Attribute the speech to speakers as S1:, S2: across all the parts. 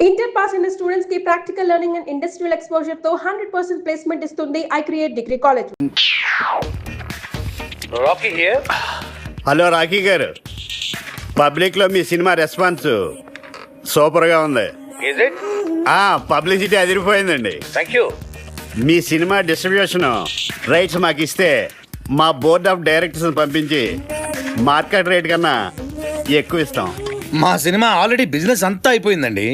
S1: Inter pass in students की practical learning and industrial exposure तो 100% placement इस्तुंदी I create degree college.
S2: Rocky here.
S3: Hello Rocky గారు, పబ్లిక్లో మీ సినిమా రెస్పాన్స్ సూపర్గా ఉంది.
S2: Is it?
S3: పబ్లిసిటీ అదిరిపోయిందండి.
S2: Thank you.
S3: మీ సినిమా డిస్ట్రిబ్యూషన్ రైట్స్ మాకు ఇస్తే మా బోర్డ్ ఆఫ్ డైరెక్టర్స్ పంపించి మార్కెట్ రేట్ కన్నా ఎక్కువ ఇస్తాం.
S4: మా సినిమా ఆల్రెడీ బిజినెస్ అంతా అయిపోయిందండి.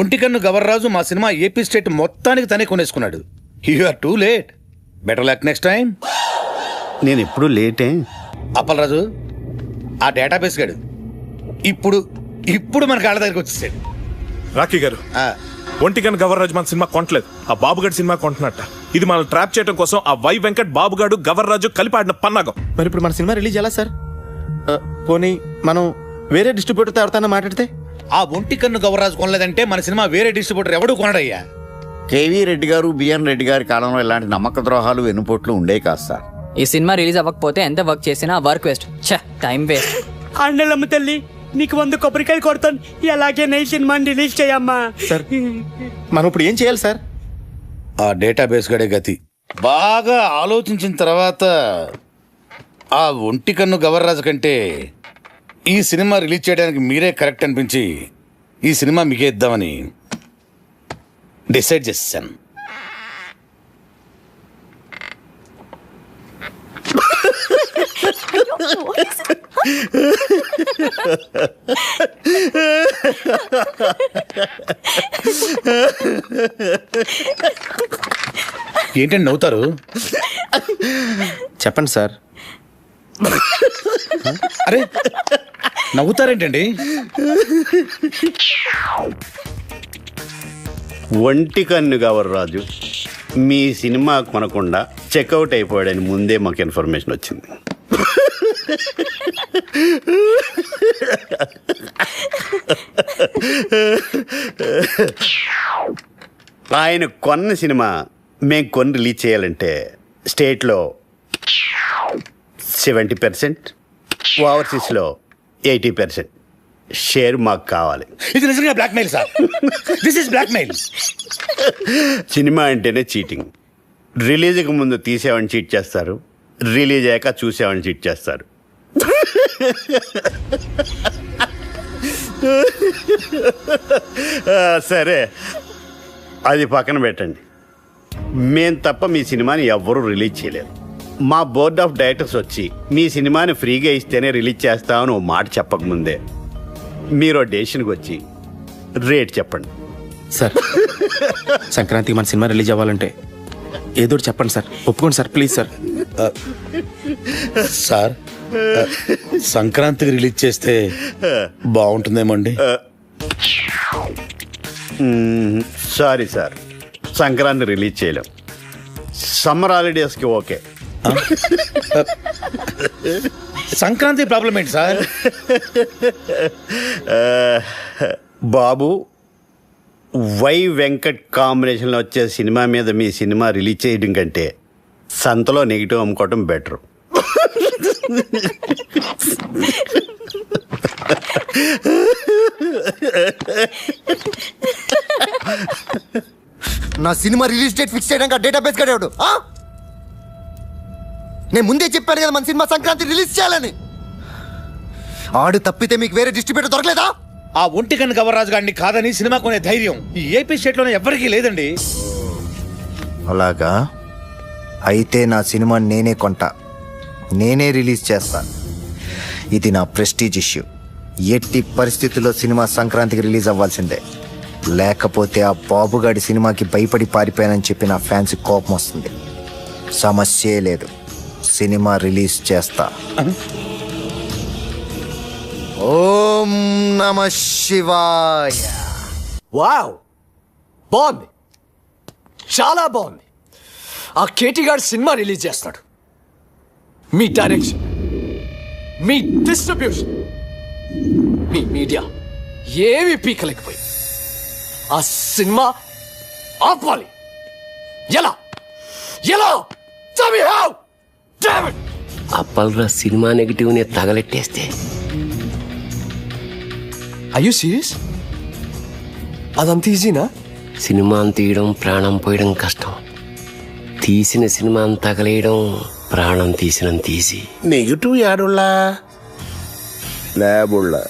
S4: ఒంటికన్ను గవర్రాజు మా సినిమా ఏపీ స్టేట్ మొత్తానికి తనే కొనేసుకున్నాడు. You are too late. Better luck next time.
S3: నేను ఎప్పుడు లేటే.
S4: అప్పలరాజు, ఆ డేటాబేస్ గాడు ఇప్పుడు మన కాళ్ళ దగ్గరికి వచ్చేసాడు.
S5: రాకీ గారు, ఒంటికన్ గవర్రాజు మన సినిమా కొనట్లేదు, ఆ బాబుగాడి సినిమా కొంటున్నట్ట. ఇది మనం ట్రాప్ చేయడం కోసం ఆ వై వెంకట్ బాబుగాడు గవర్రాజు కలిపి ఆడిన పన్నాగం.
S6: మరి ఇప్పుడు మన సినిమా రిలీజ్ ఎలా సార్? పోనీ మనం వేరే డిస్ట్రిబ్యూటర్తో ఎవరితో మాట్లాడితే?
S4: ఆ ఒంటికన్ను గవర్రాజు కొనలేదంటే మన సినిమా వేరే డిస్ట్రిబ్యూటర్ ఎవడు కొనడయ్యా.
S3: కేవీ రెడ్డి గారు, బిఎన్ రెడ్డి గారి కాలంలో ఇలాంటి నమ్మక ద్రోహాలు వెన్నుపోట్లు ఉండే కాదు సార్.
S7: ఈ సినిమా రిలీజ్ అవ్వకపోతే ఎంత వర్క్ చేసినా వర్క్ వేస్ట్, టైం వేస్ట్.
S8: అండలమ్మ తల్లి, నీకు 100 కొబ్బరికాయలు కొడతాను, ఎలాగే నీ సినిమాని రిలీజ్ చేయమ్మా.
S6: సార్ మనం ఇప్పుడు ఏం చేయాలి సార్?
S4: ఆ డేటాబేస్ గడే గతి. బాగా ఆలోచించిన తర్వాత ఆ ఒంటికన్ను గవర్రాజు కంటే ఈ సినిమా రిలీజ్ చేయడానికి మీరే కరెక్ట్ అనిపించి ఈ సినిమా మీకే ఇద్దామని డిసైడ్ చేశాను. ఏంటండి నవ్వుతారు?
S6: చెప్పండి సార్.
S4: అరే నవ్వుతారేంటండి?
S3: ఒంటికన్ను గవర్రాజు మీ సినిమా కొనకుండా చెక్అవుట్ అయిపోయాడని ముందే మాకు ఇన్ఫర్మేషన్ వచ్చింది. ఆయన కొన్న సినిమా మేము కొని రిలీజ్ చేయాలంటే స్టేట్లో 70%, ఓవర్సీస్లో 80% షేర్ మాకు కావాలి.
S4: ఇది నిజంగా blackmail sir. This is blackmail.
S3: Cinema అంటేనే చీటింగ్. రిలీజ్కి ముందు తీసేవాడిని చీట్ చేస్తారు, రిలీజ్ అయ్యాక చూసేవాడిని చీట్ చేస్తారు. సరే, అది పక్కన పెట్టండి. మేం తప్ప మీ సినిమాని ఎవ్వరూ రిలీజ్ చేయలేరు. మా బోర్డ్ ఆఫ్ డైరెక్టర్స్ వచ్చి మీ సినిమాని ఫ్రీగా ఇస్తేనే రిలీజ్ చేస్తామని ఓ మాట చెప్పకముందే మీరు డెసిషన్కి వచ్చి రేట్ చెప్పండి.
S6: సార్ సంక్రాంతికి మన సినిమా రిలీజ్ అవ్వాలంటే ఏదో చెప్పండి సార్. ఒప్పుకోండి సార్, ప్లీజ్ సార్.
S4: సార్ సంక్రాంతికి రిలీజ్ చేస్తే బాగుంటుందేమో అండి.
S3: సారీ సార్, సంక్రాంతి రిలీజ్ చేయలేం. సమ్మర్ హాలిడేస్కి ఓకే.
S4: సంక్రాంతి ప్రాబ్లం ఏంటి సార్?
S3: బాబు, వై వెంకట్ కాంబినేషన్లో వచ్చే సినిమా మీద మీ సినిమా రిలీజ్ చేయడం కంటే సంతలో నెగిటివ్ అమ్ముకోవటం బెటరు.
S9: నా సినిమా రిలీజ్ డేట్ ఫిక్స్ చేయడానికి డేటాబేస్ కడేవాడు. నేను ముందే చెప్పాను కదా మన సినిమా సంక్రాంతి రిలీజ్ చేయాలని. ఆడు తప్పితే మీకు వేరే డిస్ట్రిబ్యూటర్ దొరకలేదా?
S4: ఆ ఒంటికన్ను గవర్రాజు గారిని కాదని సినిమా కొనే ధైర్యం ఈ ఏపీ స్టేట్ లోనే ఎవ్వరికీ లేదండి.
S9: అలాగా అయితే నా సినిమా నేనే కొంటా, నేనే రిలీజ్ చేస్తా. ఇది నా ప్రెస్టీజ్ ఇష్యూ. ఎట్టి పరిస్థితుల్లో సినిమా సంక్రాంతికి రిలీజ్ అవ్వాల్సిందే. లేకపోతే ఆ బాబుగాడి సినిమాకి భయపడి పారిపోయానని చెప్పి నా ఫ్యాన్స్ కోపం వస్తుంది. సమస్యే లేదు, సినిమా రిలీజ్ చేస్తా. ఓం నమః శివాయ.
S8: వావ్, బాగుంది, చాలా బాగుంది. ఆ కేటీ గారు సినిమా రిలీజ్ చేస్తాడు. మీ డైరెక్షన్, మీ డిస్ట్రిబ్యూషన్, మీ మీడియా ఏమి పీకలేకపోయి ఆ సినిమా ఆపాలి. ఎలా ఎలా
S2: అప్పల్రా సినిమా నెగిటివ్ ని తగలెట్టేస్తే
S8: Are you serious?
S2: అదంత ఈజీనా? సినిమాని తీయడం ప్రాణం పోయడం కష్టం, తీసిన సినిమాని తగలేయడం ప్రాణం తీసినంత ఈజీ.
S10: నెగిటివ్ యాడుల్లా ల్యాబుల్లా.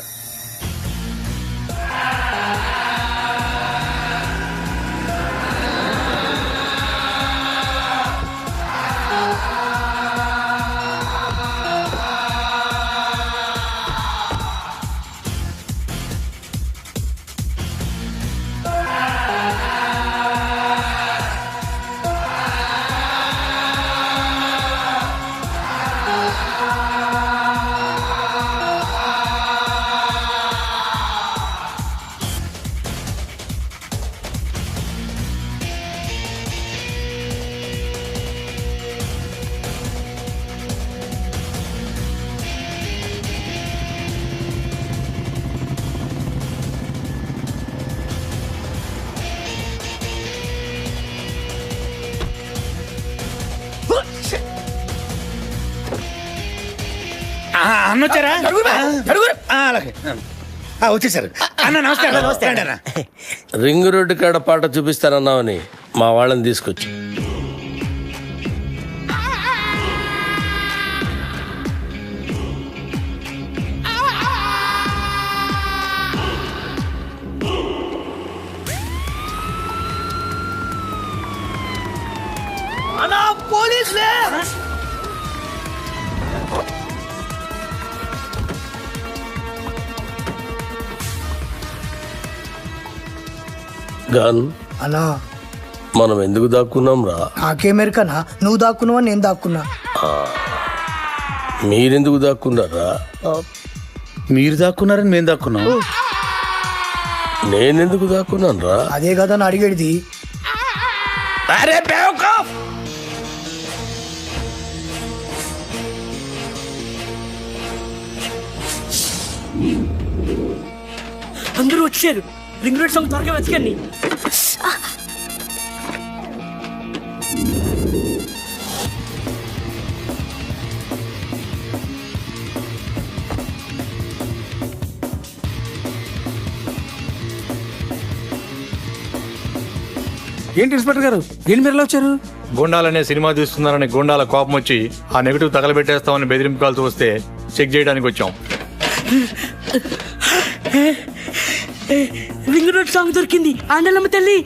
S4: అన్న వచ్చారా? అలాగే వచ్చేసారు అన్న. నమస్కారం.
S2: రింగ్ రోడ్డు కాడ పాట చూపిస్తానన్నావని మా వాళ్ళని తీసుకొచ్చి గన్
S8: అన్నా
S2: మనం ఎందుకు దాక్కున్నాం రా?
S8: నాకేమెరకనా? నువ్వు దాక్కున్నావా నేను దాక్కున్నా?
S2: మీరెందుకు దాక్కున్నారా?
S4: మీరు దాక్కున్నారని మేము దాక్కున్నాం.
S2: నేనెందుకు దాక్కున్నాను రా?
S8: అదే కదా నా అడిగేది.
S4: అరే బేవకూఫ్!
S8: అందరూ వచ్చారు. రింగ్ రోడ్ సాంగ్ త్వరగా వెతకండి.
S6: ఏంటి ఇన్స్పెక్టర్ గారు, ఏంటి మీరు ఎలా వచ్చారు?
S11: గుండాలనే సినిమా తీస్తున్నారని గుండాల కోపం వచ్చి ఆ నెగిటివ్ తగలబెట్టేస్తామని బెదిరింపు కాల్సి వస్తే చెక్ చేయడానికి వచ్చాం.
S8: రింగ్ రోడ్ సాంగ్ దొరికింది. ఆండలమ్మ తల్లి.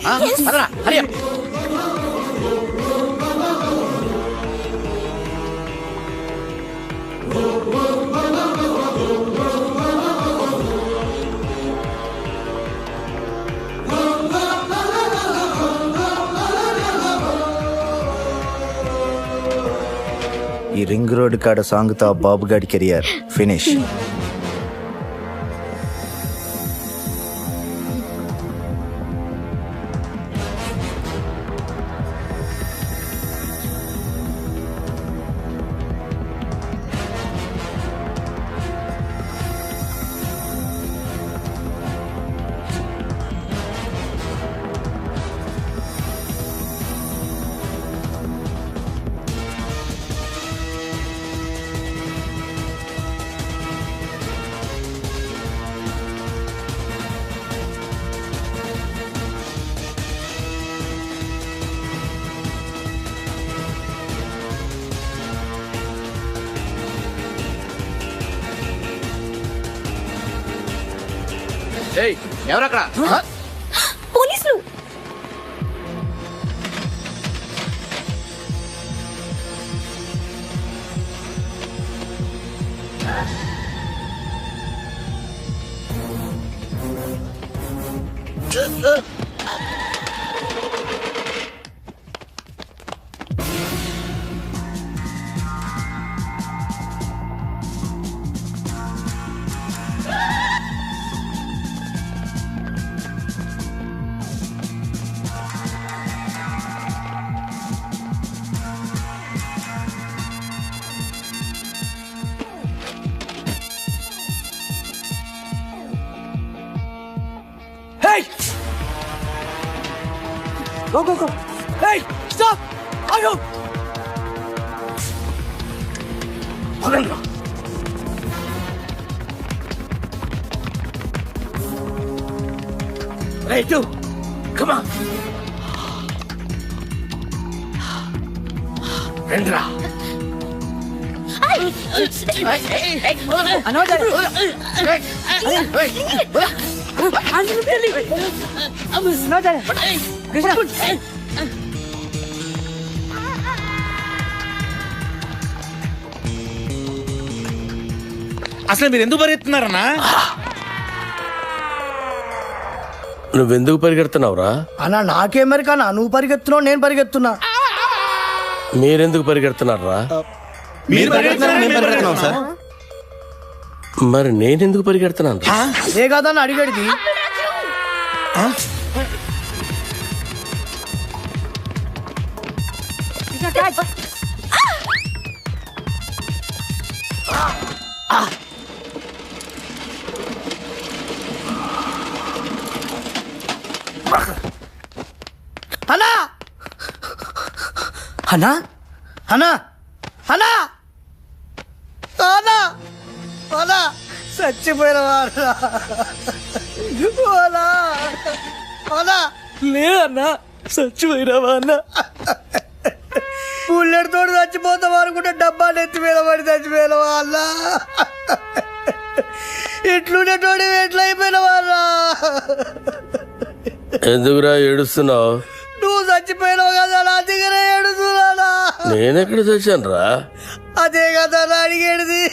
S9: ఈ రింగ్ రోడ్ కాడ సాంగ్తో బాబుగాడి కెరియర్ ఫినిష్.
S10: ఎవరక్కడ?
S1: పోలీసులు.
S8: Go, go, go. Hey, stop! Ayo!
S4: అసలు మీరు ఎందుకు పరిగెత్తున్నారన్నా?
S2: నువ్వెందుకు పరిగెడుతున్నావురా?
S8: అన్నా నాకేం మరి కన్నా నువ్వు పరిగెత్తున్నావు నేను పరిగెత్తున్నా.
S2: మీరెందుకు పరిగెడుతున్నారా?
S6: సార్
S2: మరి నేనెందుకు పరిగెడుతున్నాను?
S8: అదే కాదన్న అడిగడిది. అన్నా అన్నా అన్నా అన్నా అన్నా అన్నా చచ్చిపోయిన వారా లేదన్నా చచ్చిపోయినావా అన్న? బుల్లెట్ తోడు చచ్చిపోతాం అనుకుంటే డబ్బాలు ఎత్తిపోయిన పడి చచ్చిపోయినవా అన్న? ఎట్లుండేటోడు ఎట్లా అయిపోయిన వారా?
S2: ఎందుకురా ఏడుస్తున్నావు?
S8: నువ్వు చచ్చిపోయినావు కదా నా దగ్గర ఏడుస్తున్నానా?
S2: నేనెక్కడ చచ్చాను రా?
S8: అదే కదా నా అడిగేది.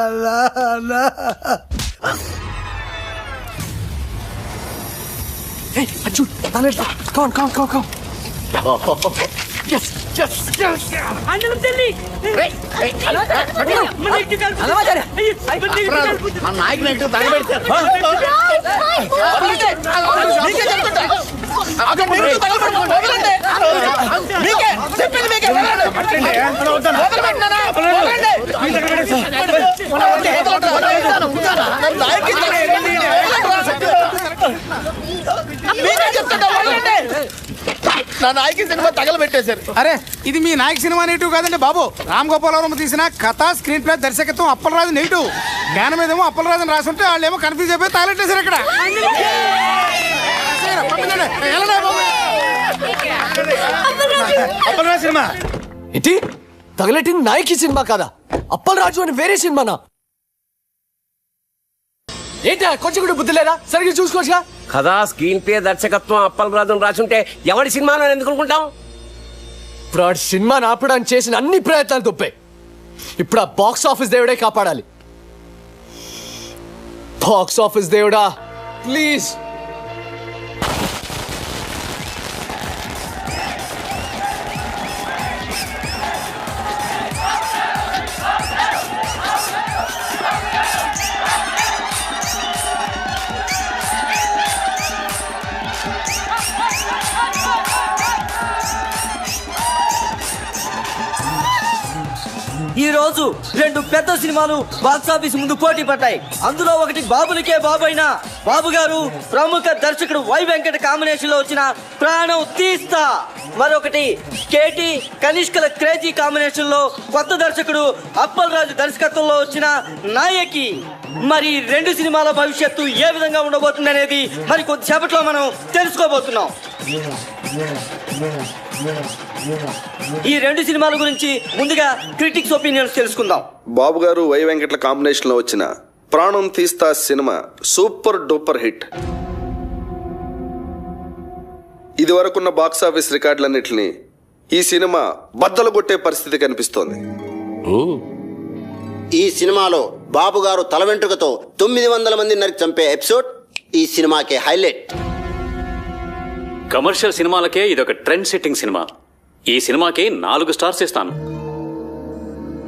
S8: అల్లా అల్లా
S6: నా నాయకి సినిమా తగలబెట్టేశారు. అరే ఇది మీ నాయక సినిమా నెగిటివ్ కాదండి బాబు. రామ్ గోపాలవరం తీసిన కథ, స్క్రీన్ ప్లే, దర్శకత్వం అప్పలరాజు నెగిటివ్. జ్ఞానం మీదేమో అప్పలరాజు అని రాసుంటే వాళ్ళు ఏమో కన్ఫ్యూజ్ అయిపోయి తగలెట్టేశారు ఇక్కడ.
S8: అప్పలరాజు సినిమా
S12: ఏంటి తగలెట్టింది నాయకి సినిమా కాదా? అప్పలరాజు అని వేరే సినిమానా? ఏంటి కొంచెం కూడా బుద్ధి లేదా? సరిగ్గా చూసుకోవచ్చుగా.
S2: కదా స్క్రీన్ ప్లే, దర్శకత్వం అప్పలరాజు రాసుంటే ఎవరి సినిమాను ఎందుకు అనుకుంటాం?
S12: ఇప్పుడు ఆ సినిమాని ఆపడానికి చేసిన అన్ని ప్రయత్నాలు తప్పాయి. ఇప్పుడు ఆ బాక్స్ ఆఫీస్ దేవుడే కాపాడాలి. బాక్స్ ఆఫీస్ దేవుడా ప్లీజ్.
S13: ఈ రోజు రెండు పెద్ద సినిమాలు బాక్స్ ఆఫీస్ ముందు పోటీ పడ్డాయి. అందులో ఒకటి బాబులకే బాబు అయిన బాబు గారు ప్రముఖ దర్శకుడు వై వెంకట కాంబినేషన్ లో వచ్చిన ప్రాణం తీస్తా, మరొకటి కేటీ కనిష్కల క్రేజీ కాంబినేషన్ లో కొత్త దర్శకుడు అప్పలరాజు దర్శకత్వంలో వచ్చిన నాయకి. మరి రెండు సినిమాల భవిష్యత్తు ఏ విధంగా ఉండబోతుంది అనేది మరి కొద్దిసేపట్లో మనం తెలుసుకోబోతున్నాం. ఈ రెండు సినిమాల గురించి ముందుగా క్రిటిక్స్ ఒపీనియన్స్ తెలుసుకుందాం.
S14: బాబు గారు వై వెంకట్ల కాంబినేషన్ లో వచ్చిన ప్రాణం తీస్తా సినిమా సూపర్ డూపర్ హిట్. ఇది వరకున్న బాక్స్ ఆఫీస్ రికార్డులన్నిటిని ఈ సినిమా బద్దలు కొట్టే పరిస్థితి కనిపిస్తోంది.
S15: ఈ సినిమాలో బాబు గారు తల వెంట్రుకతో 900 మందిని నరికి చంపే ఎపిసోడ్ ఈ సినిమాకే హైలైట్.
S16: కమర్షియల్ సినిమాలకే ఇదొక ట్రెండ్ సెట్టింగ్ సినిమా. ఈ సినిమాకి 4 స్టార్స్ ఇస్తాను.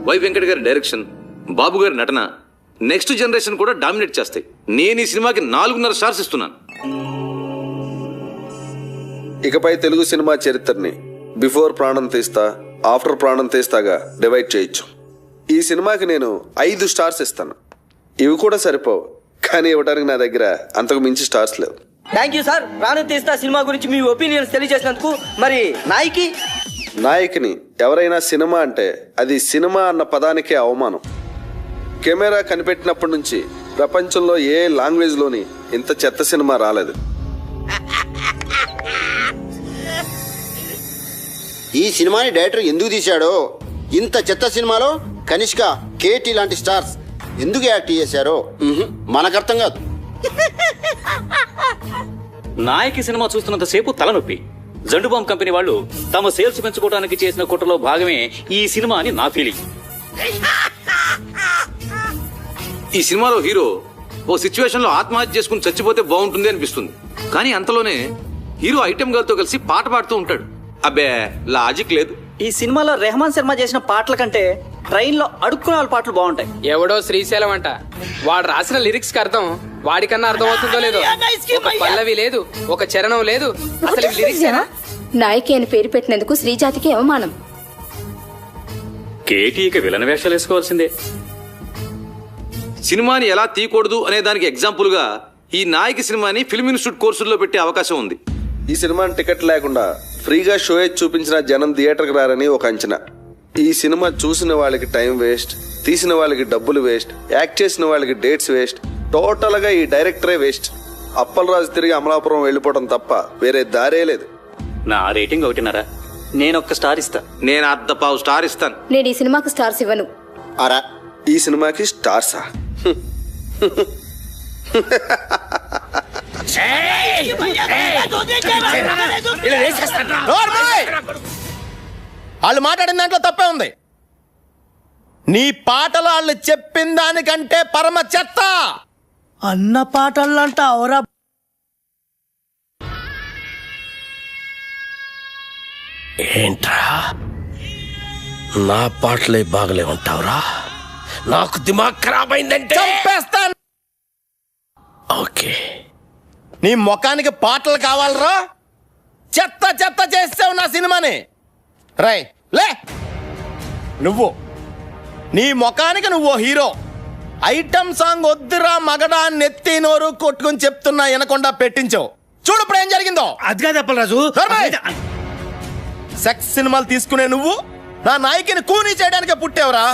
S16: వై వెంకట్ గారి డైరెక్షన్, బాబు గారి నటన నెక్స్ట్ జనరేషన్ కూడా డామినేట్ చేస్తాయి. నేను ఈ సినిమాకి 4.5 స్టార్స్ ఇస్తున్నాను.
S14: ఇకపై తెలుగు సినిమా చరిత్రని బిఫోర్ ప్రాణం తీస్తా, ఆఫ్టర్ ప్రాణం తీస్తాగా డివైడ్ చేయొచ్చు. ఈ సినిమాకి నేను 5 స్టార్స్ ఇస్తాను. ఇవి కూడా సరిపోవు, కానీ ఇవ్వడానికి నా దగ్గర అంతకు మించి స్టార్స్ లేవు.
S13: Thank you sir. ప్రాణం తీస్తా సినిమా గురించి మీ ఒపీనియన్స్ తెలియజేసినందుకు. మరి నాయకిని ఎవరైనా సినిమా అంటే అది సినిమా అన్న పదానికే అవమానం. కెమెరా కనిపెట్టినప్పటి నుంచి
S14: ప్రపంచంలో ఏ లాంగ్వేజ్లోని ఇంత చెత్త సినిమా రాలేదు.
S15: ఈ సినిమాని డైరెక్టర్ ఎందుకు తీశాడో, ఇంత చెత్త సినిమాలో కనిష్క, కేటీ లాంటి స్టార్స్ ఎందుకు యాక్ట్ చేశారో మనకు అర్థం కాదు.
S16: నాయకి సినిమా చూస్తున్నంతసేపు తలనొప్పి. జండుబామ్ కంపెనీ వాళ్ళు తమ సేల్స్ పెంచుకోవడానికి చేసిన కుట్రలో భాగమే ఈ సినిమా అని నా ఫీలింగ్. ఈ సినిమాలో హీరో ఓ సిచ్యువేషన్ లో ఆత్మహత్య చేసుకుని చచ్చిపోతే బాగుంటుంది అనిపిస్తుంది. కానీ అంతలోనే హీరో ఐటెం గర్ల్ తో కలిసి పాట పాడుతూ ఉంటాడు. అబ్బే, లాజిక్ లేదు.
S13: ఈ సినిమాలో రెహమాన్ శర్మ చేసిన పాటల కంటే ట్రైన్ లో అడుక్కునే వాళ్ళ పాటలు బాగుంటాయి.
S17: ఎవడో శ్రీశైలం అంట, వాడు రాసిన లిరిక్స్ కి అర్థం వాడికన్నా అర్థం అవుతుందో లేదో. ఒక పల్లవి లేదు, ఒక చరణం లేదు, అసలు లిరిక్స్
S18: నాయకి అని పేరు పెట్టినందుకు శ్రీజాతికి అవమానం.
S16: కేటీకి విలన్ వేషాలు వేసుకోవాల్సిందే. సినిమాని ఎలా తీయకూడదు అనే దానికి ఎగ్జాంపుల్ గా ఈ నాయకి సినిమాని ఫిల్మ్ ఇన్స్టిట్యూట్ కోర్సుల్లో పెట్టే అవకాశం ఉంది.
S14: ఈ సినిమాని టికెట్ లేకుండా ఫ్రీగా షో చూపించిన జనం థియేటర్కి రారని ఒక అంచనా. ఈ సినిమా చూసిన వాళ్ళకి టైం వేస్ట్, తీసిన వాళ్ళకి డబ్బులు వేస్ట్, యాక్ట్ చేసిన వాళ్ళకి డేట్స్ వేస్ట్, టోటల్గా ఈ డైరెక్టరే వేస్ట్. అప్పలరాజు తిరిగి అమలాపురం వెళ్ళిపోవడం తప్ప వేరే దారే లేదు.
S16: నా రేటింగ్ 1.5.
S13: నేను ఒక్క స్టార్ ఇస్తా.
S16: నేను 1/2 స్టార్ ఇస్తాను.
S18: నేను ఈ సినిమాకు స్టార్స్ ఇవ్వను.
S14: అరా, ఈ సినిమాకి స్టార్సా?
S6: వాళ్ళు మాట్లాడిన దాంట్లో తప్పే ఉంది. నీ పాటలు వాళ్ళు చెప్పిన దానికంటే పరమ చెత్త.
S8: అన్న పాటలంట అవరా.
S10: ఏంట్రా నా పాటలే బాగలే ఉంటావురా? నాకు దిమాగ్ ఖరాబ్ అయిందంటే
S6: చంపేస్తాను.
S10: ఓకే,
S6: నీ ముఖానికి పాటలు కావాలరా? చెత్త చెత్త చేసావు నా సినిమాని. రై లే, నువ్వు నీ ముఖానికి నువ్వు హీరో. ఐటమ్ సాంగ్ వద్దురా మగడా నెత్తి నోరు కొట్టుకుని చెప్తున్నా వినకుండా పెట్టించావు. చూడు ఇప్పుడు ఏం జరిగిందో.
S8: అది కాదు అప్పలరాజు.
S6: సెక్స్ సినిమాలు తీసుకునే నువ్వు నా నాయకిని కూనీ చేయడానికి పుట్టేవరా?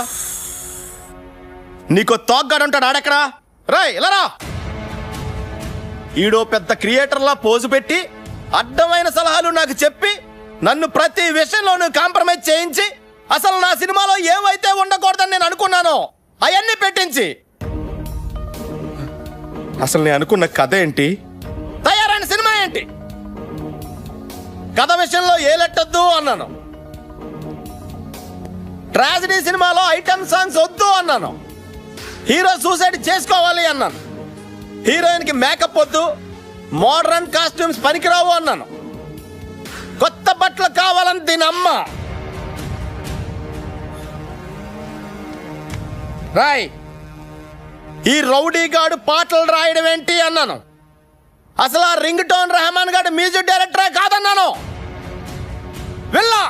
S6: నీకో తోగ్గాడుంటాడు, ఆడెక్కడా? రాయ్ ఇలా రా. ఈడో పెద్ద క్రియేటర్లా పోజు పెట్టి అడ్డమైన సలహాలు నాకు చెప్పి నన్ను ప్రతి విషయంలోనూ కాంప్రమైజ్ చేయించి అసలు నా సినిమాలో ఏవైతే ఉండకూడదని నేను అనుకున్నానో అవన్నీ పెట్టించి అసలు నేను అనుకున్న కథ ఏంటి, తయారైన సినిమా ఏంటి? కథ విషయంలో ఏ లెట్టొద్దు అన్నాను. ట్రాజడీ సినిమాలో ఐటమ్ సాంగ్స్ వద్దు అన్నాను. హీరో సూసైడ్ చేసుకోవాలి అన్నాను. హీరోయిన్ కి మేకప్ వద్దు, మోడర్న్ కాస్ట్యూమ్స్ పనికిరావు అన్నాను. కొత్త బట్టలు కావాలని దీని అమ్మ. రాయ్, ఈ రౌడీ గాడు పాటలు రాయడం ఏంటి అన్నాను. అసలు ఆ రింగ్ టోన్ రెహమాన్ గాడు మ్యూజిక్ డైరెక్టరే కాదన్నాను. వెళ్ళా.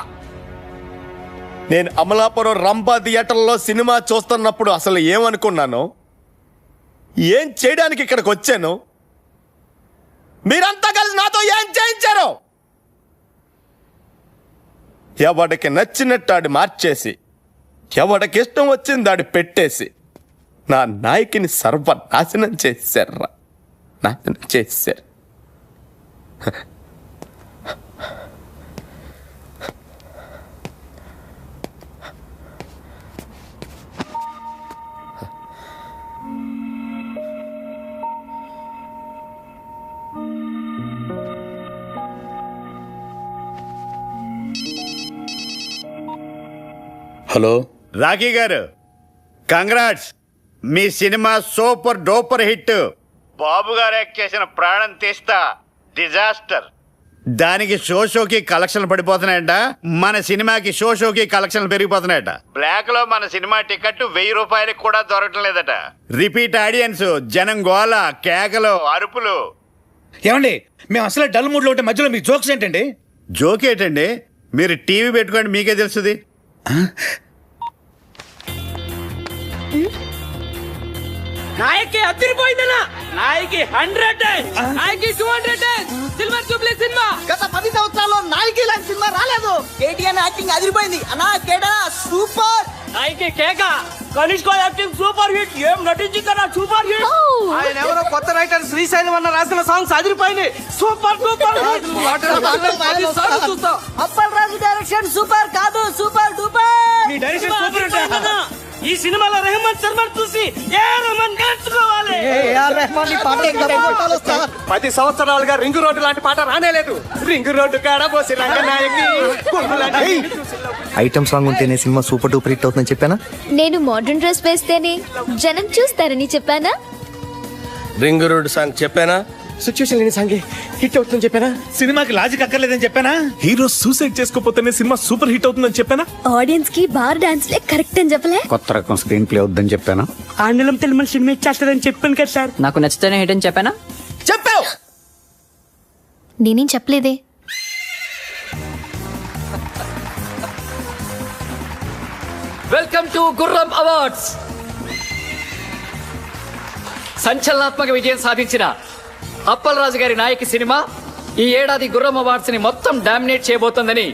S6: నేను అమలాపురం రంభా థియేటర్లో సినిమా చూస్తున్నప్పుడు అసలు ఏమనుకున్నాను, ఏం చేయడానికి ఇక్కడికి వచ్చాను, మీరంతా కలిసి నాతో ఏం చేయించారు? ఎవడికి నచ్చినట్టు ఆడి మార్చేసి, ఎవడికి ఇష్టం వచ్చింది ఆడి పెట్టేసి నా నాయకిని సర్వనాశనం చేశారా, నాశనం చేశారు.
S4: హలో
S3: రాఖీ గారు, కంగ్రాట్స్. మీ సినిమా సూపర్ డూపర్ హిట్. బాబు గారు యాక్ట్ చేసిన ప్రాణం తీస్తా డిజాస్టర్. దానికి షోకి కలెక్షన్లు పడిపోతున్నాయట. మన సినిమాకి షోకి కలెక్షన్లు పెరిగిపోతున్నాయట. బ్లాక్ లో మన సినిమా టికెట్ 1000 రూపాయలకి కూడా దొరకటం లేదట. రిపీట్ ఆడియన్స్, జనం గోల, కేకలు, అరుపులు.
S6: ఏమండి, మేము అసలు డల్ మూడ్ లో ఉంటే మధ్యలో మీ జోక్స్ ఏంటండి?
S3: జోక్ ఏంటండి? మీరు టీవీ పెట్టుకోండి, మీకే తెలుస్తుంది.
S17: నాయకి అదిరిపోయిందన్న. నాయకి 100, నాయకి 200, సిల్వర్ జూబ్లీ సినిమా.
S13: గత 10 సంవత్సరాల్లో నాయకి లాంటి సినిమా రాలేదు. కేటీఆర్ యాక్టింగ్ అదిరిపోయింది అన్నా. కేటీఆర్ సూపర్.
S8: నాయకి కేక కనిష్క యాక్టింగ్ సూపర్ హిట్. ఏం నటించిందన్నా సూపర్ హిట్.
S6: ఆయన ఎవరో కొత్త రైటర్ శ్రీశైలం అన్న రాసిన సాంగ్స్ అదిరిపోయినాయి. సూపర్ సూపర్
S13: అప్పల్ రాజు డైరెక్షన్ సూపర్ కాదు, సూపర్ డూపర్.
S8: మీ డైరెక్షన్ సూపర్ అంటే ఈ సినిమాలో రెహమాన్ శర్మను చూసి ఏ రెహమాన్ నేర్చుకోవాలి.
S6: 10 సంవత్సరాలుగా రింగు రోడ్డు లాంటి పాట రానేలేదు. రింగు రోడ్డు కాడ పోసి రంగనాయకి
S9: ఐటమ్ సాంగ్ ఉంటేనే సినిమా సూపర్ డూపర్ హిట్ అవుతుందని చెప్పానా?
S18: నేను మోడర్న్ డ్రెస్ వేస్తేనే జనం చూస్తారని చెప్పానా?
S10: రింగ్ రోడ్ సాంగ్ చెప్పానా?
S6: సిచ్యువేషన్ లేని సాంగ్ హిట్ అవుతుందని చెప్పానా? సినిమాకి లాజిక్ అక్కర్లేదని చెప్పానా?
S5: హీరో సూసైడ్ చేసుకోపోతేనే సినిమా సూపర్ హిట్ అవుతుందని చెప్పానా?
S18: ఆడియన్స్ కి బార్ డాన్స్ లే కరెక్ట్ అని చెప్పలే?
S3: కొత్త రకం స్క్రీన్ ప్లే అవుతుందని చెప్పానా?
S8: ఆండలం తెలుగు సినిమా ఇచ్చేస్తారని చెప్పాను కదా సార్.
S7: నాకు నచ్చితేనే హిట్ అని చెప్పానా?
S6: చెప్పావు.
S18: నేనేం చెప్పలేదే.
S12: వెల్కమ్ టు గుర్రం అవార్డ్స్. సంచలనాత్మక విజయం సాధించిన అప్పల్ రాజు గారి నాయకి సినిమా ఈ ఏడాది గుర్రం అవార్డ్స్ ని మొత్తం డామినేట్ చేయబోతోందని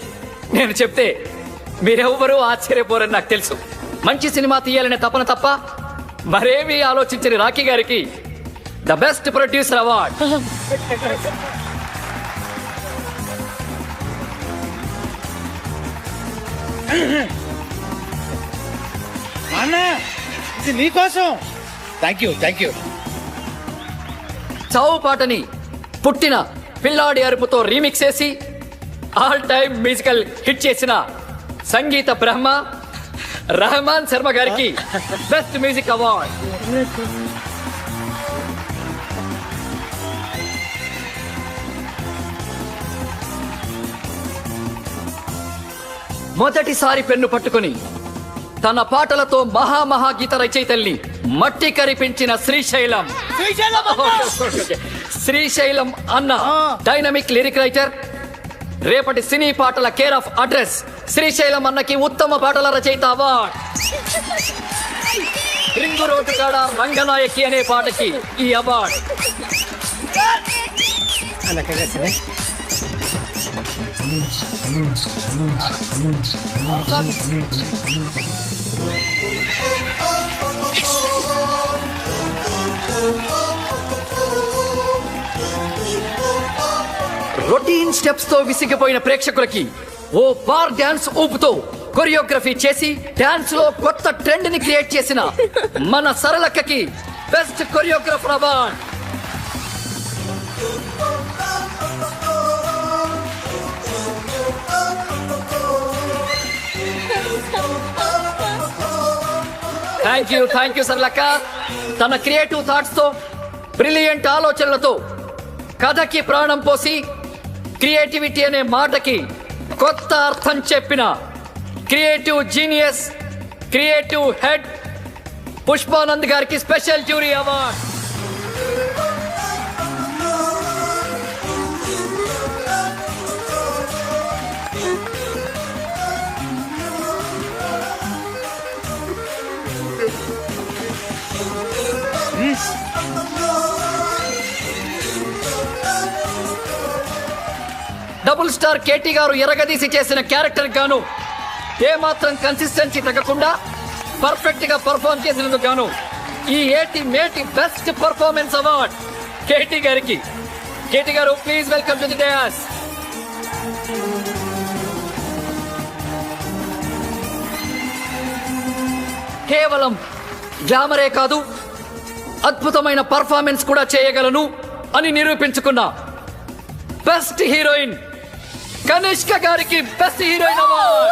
S12: నేను చెప్తే మీరెవ్వరూ ఆశ్చర్యపోరని నాకు తెలుసు. మంచి సినిమా తీయాలనే తపన తప్ప మరేమీ ఆలోచించని రాఖీ గారికి ద బెస్ట్ ప్రొడ్యూసర్ అవార్డ్.
S6: అన్నా ఇది నీకోసం. Thank you.
S12: చావు పాటని పుట్టిన పిల్లాడి అరుపుతో రీమిక్స్ చేసి ఆల్ టైమ్ మ్యూజికల్ హిట్ చేసిన సంగీత బ్రహ్మ రెహమాన్ శర్మ గారికి బెస్ట్ మ్యూజిక్ అవార్డ్. మొదటిసారి పెన్ను పట్టుకుని తన పాటలతో మహాగీత రచయితల్ని మట్టి కరిపించిన శ్రీశైలం అన్న డైనమిక్ లిరిక్ రైటర్. రేపటి సినీ పాటల కేర్ ఆఫ్ అడ్రస్ శ్రీశైలం అన్నకి ఉత్తమ పాటల రచయిత అవార్డ్. రింగు రోడ్డు కాడ రంగనాయకి అనే పాటకి ఈ అవార్డ్. రొటీన్ స్టెప్స్ తో విసిగిపోయిన ప్రేక్షకులకి ఓ బార్ డాన్స్ ఊపుతో కొరియోగ్రఫీ చేసి డాన్స్ లో కొత్త ట్రెండ్ ని క్రియేట్ చేసిన మన సరళక్కకి best choreographer award. Thank you సరళక్క. తన క్రియేటివ్ థాట్స్ తో బ్రిలియంట్ ఆలోచనలతో కథకి ప్రాణం పోసి క్రియేటివిటీ అనే మాటకి కొత్త అర్థం చెప్పిన creative genius, creative head Pushpanand గారికి special jury award. Double star KT గారు ఎరగదీసి చేసిన క్యారెక్టర్ గాను ఏమాత్రం కన్సిస్టెన్సీ తగ్గకుండా పర్ఫెక్ట్ గా పర్ఫార్మ్ చేసినందుకు గాను ఈ మేటి బెస్ట్ పర్ఫార్మెన్స్ అవార్డ్ కేటీ గారికి. కేటీ గారు please welcome to the dais. కేవలం గ్లామరే కాదు, అద్భుతమైన పర్ఫార్మెన్స్ కూడా చేయగలను అని నిరూపించుకున్న బెస్ట్ హీరోయిన్ కనిష్క గారికి best heroine award.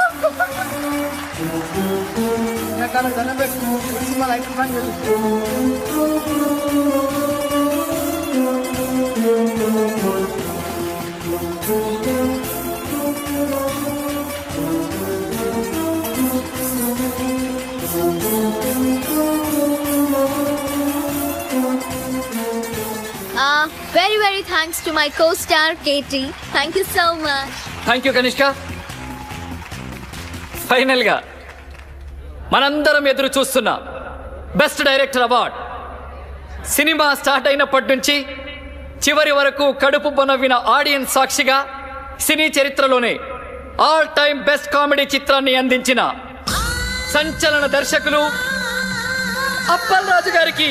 S18: Very thanks to my co-star Katie. Thank you so much.
S12: Thank you Kanishka. Final గా మనందరం ఎదురు చూస్తున్న best director award. Cinema start అయినప్పటి నుంచి చివరి వరకు కడుపు బొనవిన ఆడియన్స్ సాక్షిగా సినీ చరిత్రలోనే ఆల్ టైమ్ బెస్ట్ కామెడీ చిత్రాన్ని అందించిన సంచలన దర్శకులు అప్పల్ రాజు గారికి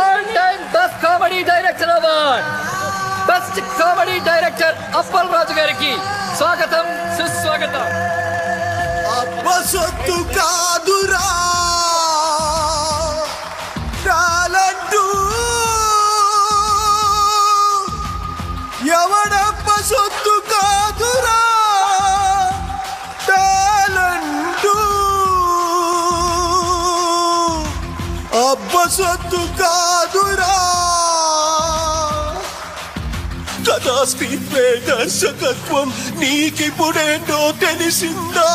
S12: all time best comedy director award. Best comedy director Appal Raju గారికి స్వాగతం, సుస్వాగతం.
S19: సొత్తు కాదురా టాలెంటు, ఎవడప్ప సొత్తు కాదురా టాలెంటు, అబ్బ సొత్తు కాదురా కథా స్క్రీన్ ప్లే దర్శకత్వం నీకిప్పుడేంటో తెలిసిందా?